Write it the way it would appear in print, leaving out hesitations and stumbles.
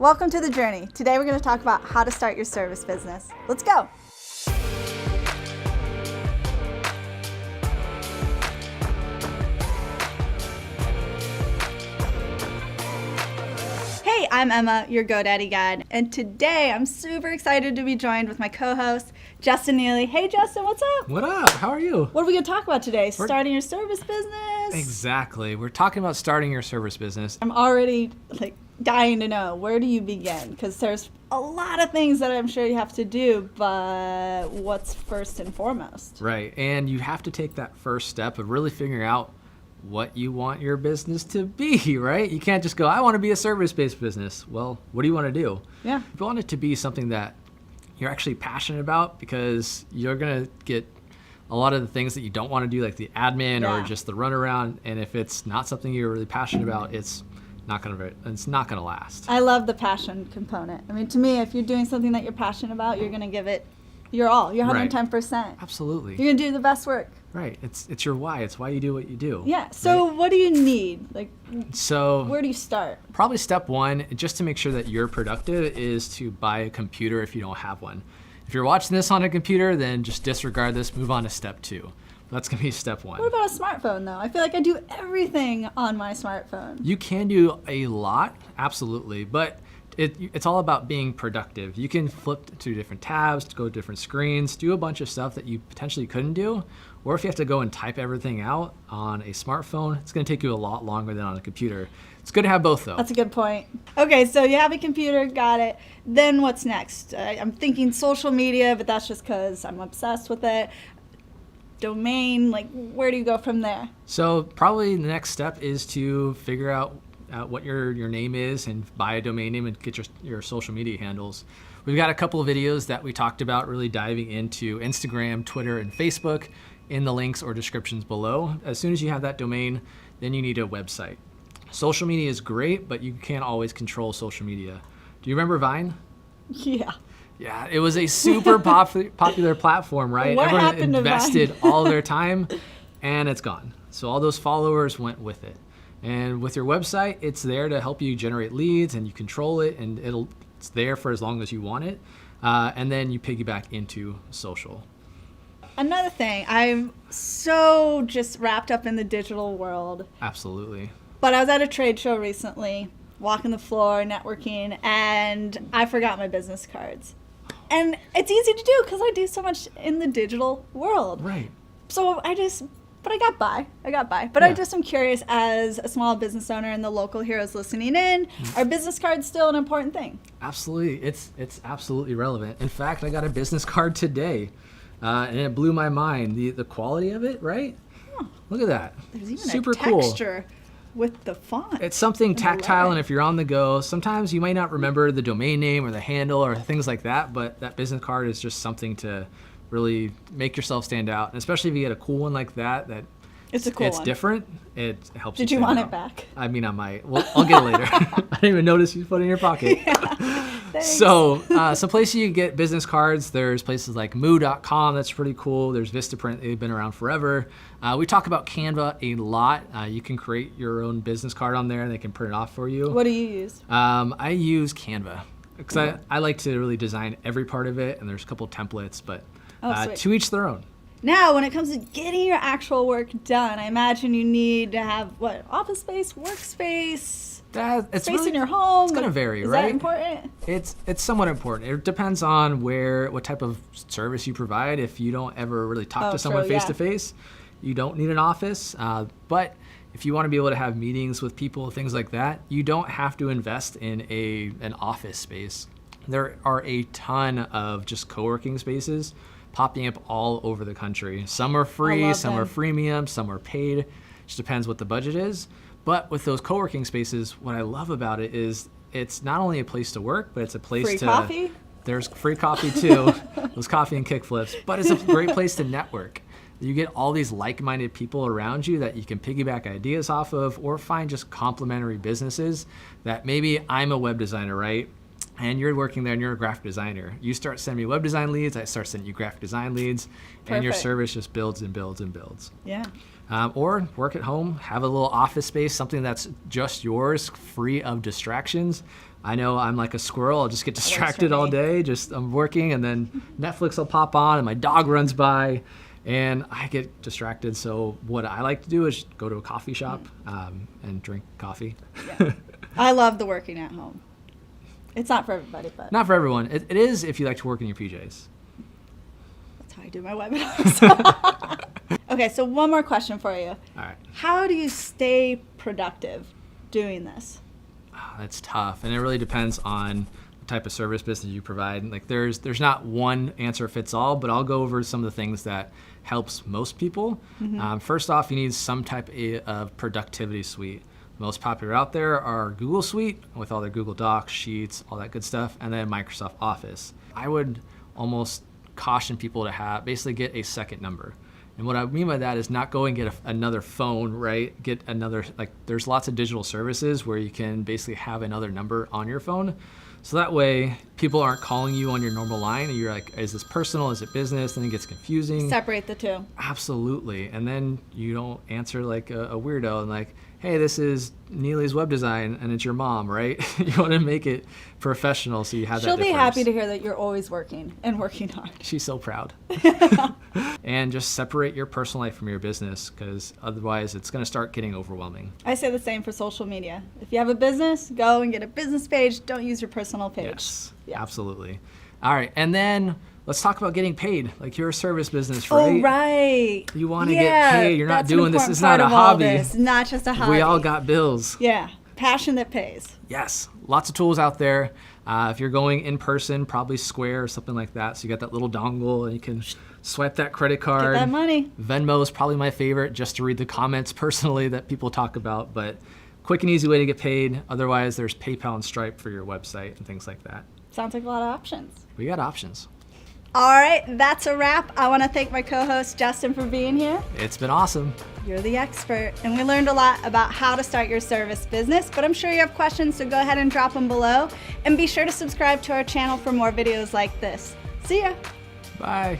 Welcome to The Journey. Today we're going to talk about how to start your service business. Let's go. Hey, I'm Emma, your GoDaddy guide, and today I'm super excited to be joined with my co-host, Justin Neely. Hey Justin, what's up? What up? How are you? What are we going to talk about today? Starting your service business? Exactly. We're talking about starting your service business. I'm already dying to know, where do you begin? Because there's a lot of things that I'm sure you have to do, but what's first and foremost? Right. And you have to take that first step of really figuring out what you want your business to be, right? You can't just go, I want to be a service-based business. Well, what do you want to do? Yeah. You want it to be something that you're actually passionate about, because you're going to get a lot of the things that you don't want to do, like the admin or just the runaround. And if it's not something you're really passionate about, it's not gonna last. I love the passion component. I mean, to me, if you're doing something that you're passionate about, you're gonna give it your all. You're 110%. Absolutely. You're gonna do the best work. Right. It's your why. It's why you do what you do. Yeah. So what do you need? So where do you start? Probably step one, just to make sure that you're productive, is to buy a computer if you don't have one. If you're watching this on a computer, then just disregard this, move on to step two. That's gonna be step one. What about a smartphone though? I feel like I do everything on my smartphone. You can do a lot, absolutely, but it's all about being productive. You can flip to different tabs, go to different screens, do a bunch of stuff that you potentially couldn't do. Or if you have to go and type everything out on a smartphone, it's gonna take you a lot longer than on a computer. It's good to have both though. That's a good point. Okay, so you have a computer, got it. Then what's next? I'm thinking social media, but that's just because I'm obsessed with it. Domain, where do you go from there? So probably the next step is to figure out what your name is and buy a domain name and get your social media handles. We've got a couple of videos that we talked about really diving into Instagram, Twitter, and Facebook in the links or descriptions below. As soon as you have that domain, then you need a website. Social media is great, but you can't always control social media. Do you remember Vine? Yeah. Yeah, it was a super popular platform, right? What Everyone happened invested to Vine? all their time, and it's gone. So all those followers went with it. And with your website, it's there to help you generate leads, and you control it, and it's there for as long as you want it. And then you piggyback into social. Another thing, I'm so just wrapped up in the digital world. Absolutely. But I was at a trade show recently, walking the floor, networking, and I forgot my business cards. And it's easy to do because I do so much in the digital world. Right. So I got by. But Yeah. I just am curious, as a small business owner and the local heroes listening in, are business cards still an important thing? Absolutely. It's absolutely relevant. In fact, I got a business card today, and it blew my mind. The quality of it, right? Huh. Look at that. There's even Super a cool. texture with the font. It's something tactile, and lettering. if you're on the go, sometimes you might not remember the domain name or the handle or things like that, but that business card is just something to really make yourself stand out. And especially if you get a cool one like that, It's a cool one. It's different. It helps Did you you stand want out. it back? I mean, I might. Well, I'll get it later. I didn't even notice you put it in your pocket. Thanks. So some places you get business cards. There's places like moo.com, that's pretty cool. There's Vistaprint, they've been around forever. We talk about Canva a lot. You can create your own business card on there and they can print it off for you. What do you use? I use Canva because I like to really design every part of it, and there's a couple templates, but sweet. to each their own. Now, when it comes to getting your actual work done, I imagine you need to have, office space, workspace, It's space really, in your home? It's going to vary, Is right? that important? It's somewhat important. It depends on what type of service you provide. If you don't ever really talk to someone face to face, you don't need an office. But if you want to be able to have meetings with people, things like that, you don't have to invest in an office space. There are a ton of just co-working spaces popping up all over the country. Some are free, some are freemium, some are paid. Just depends what the budget is. But with those co-working spaces, what I love about it is it's not only a place to work, but it's a place Free coffee? There's free coffee too, those coffee and kick flips. But it's a great place to network. You get all these like-minded people around you that you can piggyback ideas off of, or find just complementary businesses that maybe I'm a web designer, right? And you're working there and you're a graphic designer. You start sending me web design leads, I start sending you graphic design leads, and your service just builds and builds and builds. Yeah. Or work at home, have a little office space, something that's just yours, free of distractions. I know I'm like a squirrel. I'll just get distracted all day. I'm working, and then Netflix will pop on, and my dog runs by, and I get distracted. So what I like to do is go to a coffee shop and drink coffee. Yeah. I love the working at home. It's not for everybody, but not for everyone. It is if you like to work in your PJs. That's how I do my webinars. Okay, so one more question for you. All right. How do you stay productive doing this? That's tough, and it really depends on the type of service business you provide. Like there's not one answer fits all, but I'll go over some of the things that helps most people. First off, you need some type of productivity suite. The most popular out there are Google Suite with all their Google Docs, Sheets, all that good stuff, and then Microsoft Office. I would almost caution people to basically get a second number. And what I mean by that is not go and get another phone, right? Get another, there's lots of digital services where you can basically have another number on your phone. So that way people aren't calling you on your normal line and you're like, is this personal? Is it business? Then it gets confusing. Separate the two. Absolutely. And then you don't answer like a weirdo and like, hey, this is Neely's Web Design, and it's your mom, right? You want to make it professional so you have She'll that be difference. happy to hear that you're always working and working hard. She's so proud. And just separate your personal life from your business, because otherwise it's going to start getting overwhelming. I say the same for social media. If you have a business, go and get a business page. Don't use your personal page. Yes, Yeah. absolutely. All right, and then let's talk about getting paid. Like you're a service business, right? Oh, right. You want to get paid. You're not that's an doing this. important It's not part a of all hobby. this. Not just a hobby. We all got bills. Yeah. Passion that pays. Yes, lots of tools out there. If you're going in person, probably Square or something like that. So you got that little dongle and you can swipe that credit card. Get that money. Venmo is probably my favorite, just to read the comments personally that people talk about. But quick and easy way to get paid. Otherwise, there's PayPal and Stripe for your website and things like that. Sounds like a lot of options. We got options. All right, that's a wrap. I want to thank my co-host, Justin, for being here. It's been awesome. You're the expert, and we learned a lot about how to start your service business, but I'm sure you have questions, so go ahead and drop them below. And be sure to subscribe to our channel for more videos like this. See ya. Bye.